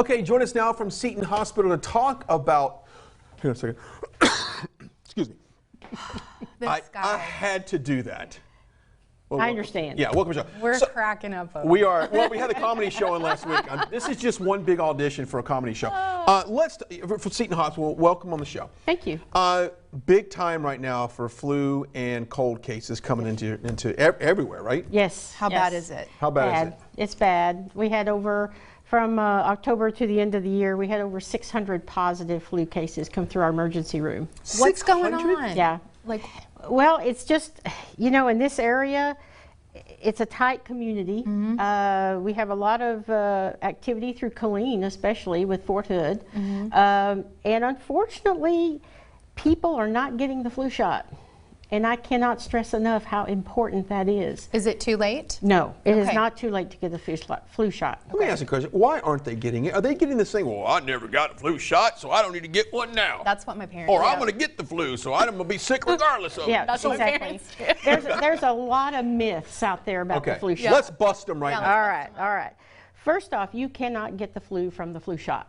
Okay, join us now from Seton Hospital to talk about. Here a second. Excuse me. I had to do that. Well, I understand. Yeah, welcome to the show. We're cracking up over We are. Well, we had a comedy show on last week. This is just one big audition for a comedy show. For Seton Hospital, welcome on the show. Thank you. Big time right now for flu and cold cases coming into everywhere, right? Yes. How bad is it? How bad is it? It's bad. We had from October to the end of the year, we had over 600 positive flu cases come through our emergency room. What's going 600? on? Yeah. Well, it's just, in this area, it's a tight community. Mm-hmm. We have a lot of activity through Killeen, especially with Fort Hood. Mm-hmm. And unfortunately, people are not getting the flu shot. And I cannot stress enough how important that is. Is it too late? No, it is not too late to get the flu shot. Let me ask you a question. Why aren't they getting it? Are they getting this thing, well, I never got a flu shot, so I don't need to get one now? That's what my parents Or I'm going to get the flu, so I'm going to be sick regardless of it. Yeah, That's exactly. There's a lot of myths out there about the flu shot. Let's bust them right now. All right. First off, you cannot get the flu from the flu shot.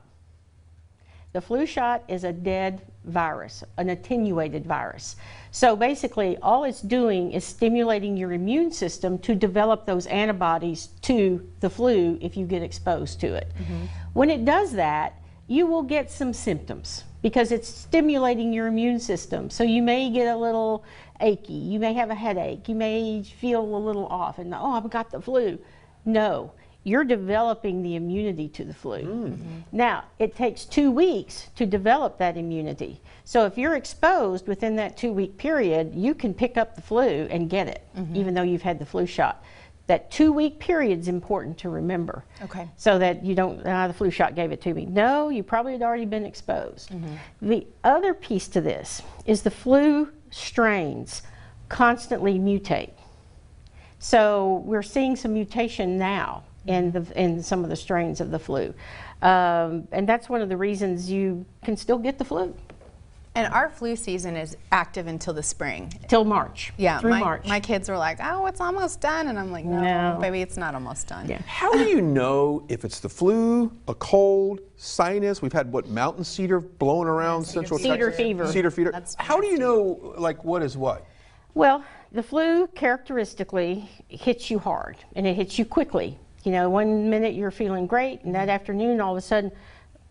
The flu shot is a dead virus, an attenuated virus. So basically, all it's doing is stimulating your immune system to develop those antibodies to the flu if you get exposed to it. Mm-hmm. When it does that, you will get some symptoms because it's stimulating your immune system. So you may get a little achy, you may have a headache, you may feel a little off and, oh, I've got the flu. No. You're developing the immunity to the flu. Mm-hmm. Now, it takes 2 weeks to develop that immunity. So if you're exposed within that 2-week period, you can pick up the flu and get it, even though you've had the flu shot. That 2-week period is important to remember. Okay. So that you don't, the flu shot gave it to me. No, you probably had already been exposed. Mm-hmm. The other piece to this is the flu strains constantly mutate. So we're seeing some mutation now in some of the strains of the flu. And that's one of the reasons you can still get the flu. And our flu season is active until the spring. Till March. Yeah, through March. My kids were like, oh, it's almost done. And I'm like, no, baby, it's not almost done. Yeah. How do you know if it's the flu, a cold, sinus? We've had, mountain cedar blowing around central Texas? Cedar fever. Cedar fever. That's How do you know, what is what? Well, the flu characteristically hits you hard, and it hits you quickly. 1 minute you're feeling great, and that afternoon, all of a sudden,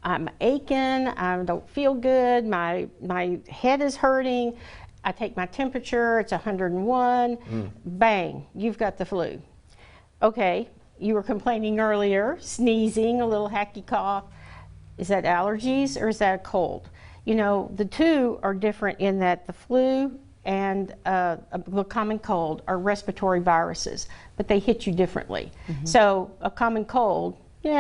I'm aching, I don't feel good, my head is hurting, I take my temperature, it's 101, bang, you've got the flu. Okay, you were complaining earlier, sneezing, a little hacky cough. Is that allergies or is that a cold? The two are different in that the flu and the common cold are respiratory viruses, but they hit you differently. Mm-hmm. So a common cold,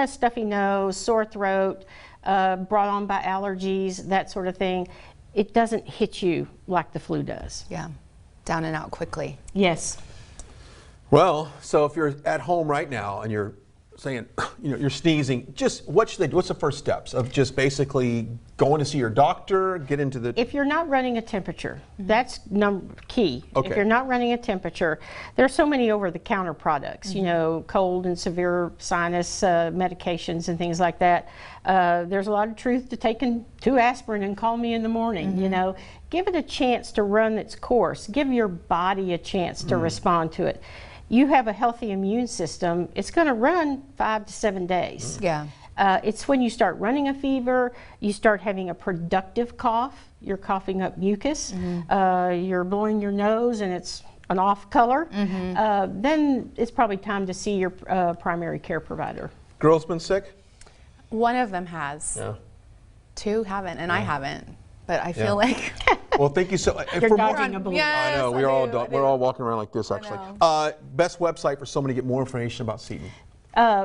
stuffy nose, sore throat, brought on by allergies, that sort of thing, it doesn't hit you like the flu does. Yeah, down and out quickly. Yes. Well, so if you're at home right now and you're saying, you're sneezing, just what's the first steps of just basically going to see your doctor, get into the... If you're not running a temperature, that's key. Okay. If you're not running a temperature, there's so many over-the-counter products, cold and severe sinus medications and things like that. There's a lot of truth to taking 2 aspirin and call me in the morning, Give it a chance to run its course. Give your body a chance to respond to it. You have a healthy immune system, it's going to run 5 to 7 days. Yeah. It's when you start running a fever, you start having a productive cough, you're coughing up mucus, you're blowing your nose and it's an off color, then it's probably time to see your primary care provider. Girls been sick? One of them has. Yeah. 2 haven't, and I haven't. But I feel like... Well, thank you so much. You're dodging a bullet. I know, we're all walking around like this, actually. Best website for somebody to get more information about Seton?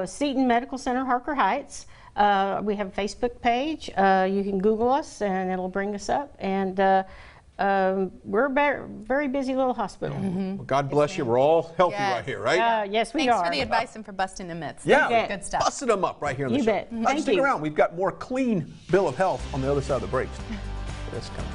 Seton Medical Center, Harker Heights. We have a Facebook page. You can Google us and it'll bring us up. And we're a very busy little hospital. Well, God bless you. We're all healthy right here, right? Yes, we Thanks are. for the advice and for busting the myths. Yeah, Good stuff. busting them up right here on the You show. bet. Thank Stick you. around. We've got more clean bill of health on the other side of the breaks. That's coming.